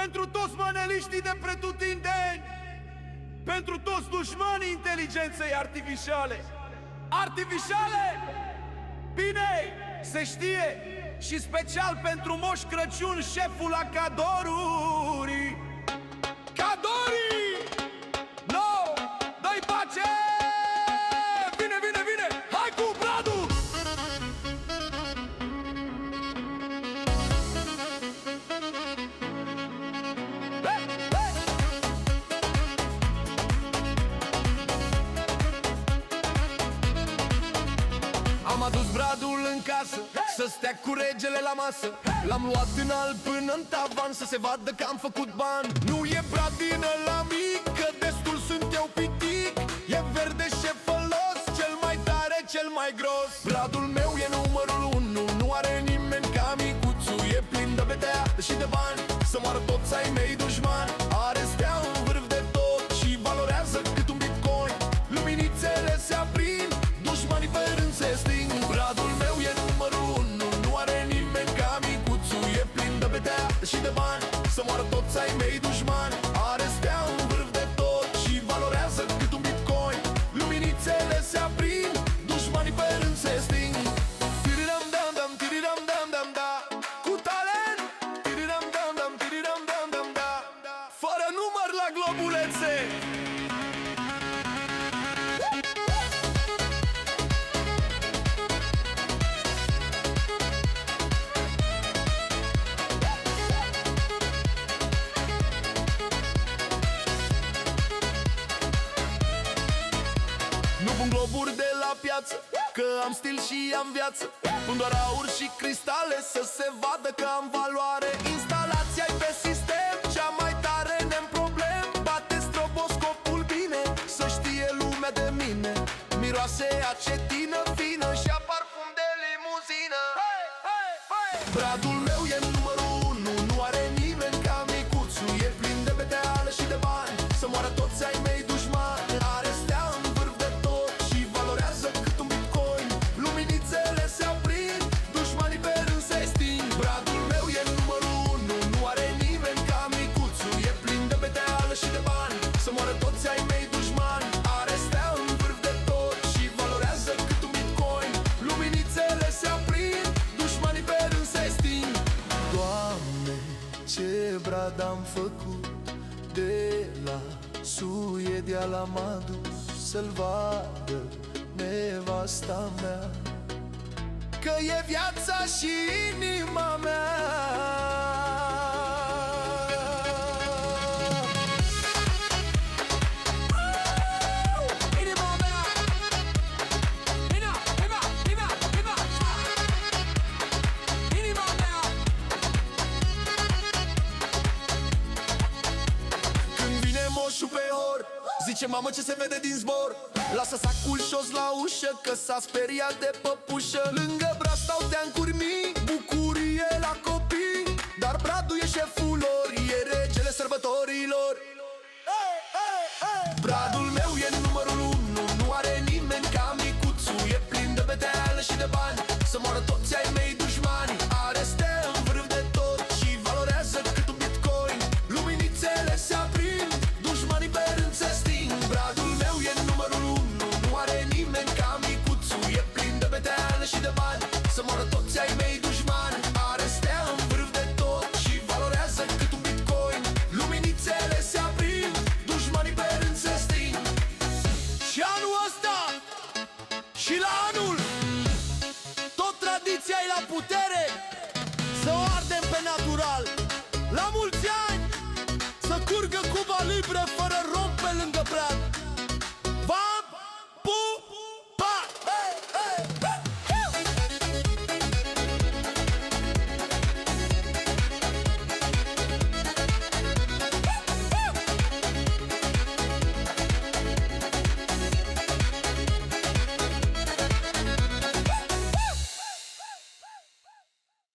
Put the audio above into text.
pentru toți maneliștii de pretutindeni, pentru toți dușmanii inteligenței artificiale. Artificiale? Bine, se știe. Și special pentru Moș Crăciun, șeful la cadoruri. Cadorii! No! Dă-i pace! Vine, vine, vine! Hai cu bradul! Am adus bradul în casă, să stea cu regele la masă. L-am luat în alb până în tavan, să se vadă că am făcut bani. Nu e brad din ăla mic, că destul sunt eu pitic. E verde șefălos, cel mai tare, cel mai gros. Bradul meu e numărul 1, nu are nimeni ca micuțu. E plin de betea și de bani, să moară toți ai mei dușmani. Are stea în vârf de tot și valorează cât un bitcoin. Luminițele se aprind, dușmanii pe rând se sting. Bradul meu e numărul 1, nu are nimeni ca micuțu. E plin de betea și de bani, să moară toți ai mei dușmani. Are stea în vârf de tot și valorează cât un bitcoin. Luminițele se aprind, dușmanii pe rând se sting. Tiriram-dam-dam, tiriram-dam-dam-da. Cu talent, tiriram-dam-dam, tiriram-dam-dam-da. Fără număr la globulețe. Nu pun globuri de la piață, că am stil și am viață. Pun doar aur și cristale, să se vadă că am valoare. Instalația-i pe sistem, cea mai tare, ne-n problem. Bate stroboscopul bine, să știe lumea de mine. Miroase acetină fină și a parfum de limuzină. Bradul meu e numărul 1, nu are nimeni ca micuțu. E plin de beteală și de bani, să moară toți ai mei dușmani. Are stea în vârf de tot și valorează cât un bitcoin. Luminițele se aprind, dușmanii pe rând se sting. Bradul meu e numărul 1, nu are nimeni ca micuțu. E plin de beteală și de bani, să moară toți ai mei dușmani. Are stea în vârf de tot și valorează cât un bitcoin. Luminițele se aprind, dușmanii pe rând se sting. Doamne, ce brad am făcut, de la Suedia l-am adus să-l vadă nevasta mea, că e viața și inima mea. Moșul pe hor zice: mamă, ce se vede din zbor. Lasă sacul jos la ușă, că s-a speriat de păpușă. Lângă brad stau teancuri mii, bucurie la copii. Dar bradul e șeful lor, e regele sărbătorilor. Bradul meu e numărul 1, nu are nimeni ca micuțu. E plin de beteală și de bani, să moară toți ai mei dușmani. Are stea în vârf de tot și valorează cât un bitcoin. Luminițele se aprind, dușmanii pe rând se sting. Bradul meu e numărul 1, nu are nimeni ca micuțu. E plin de beteală și de bani, să moară toți ai mei dușmani. Are stea în vârf de tot și valorează cât un bitcoin. Luminițele se aprind, dușmanii pe rând se sting. Și anul ăsta și la anul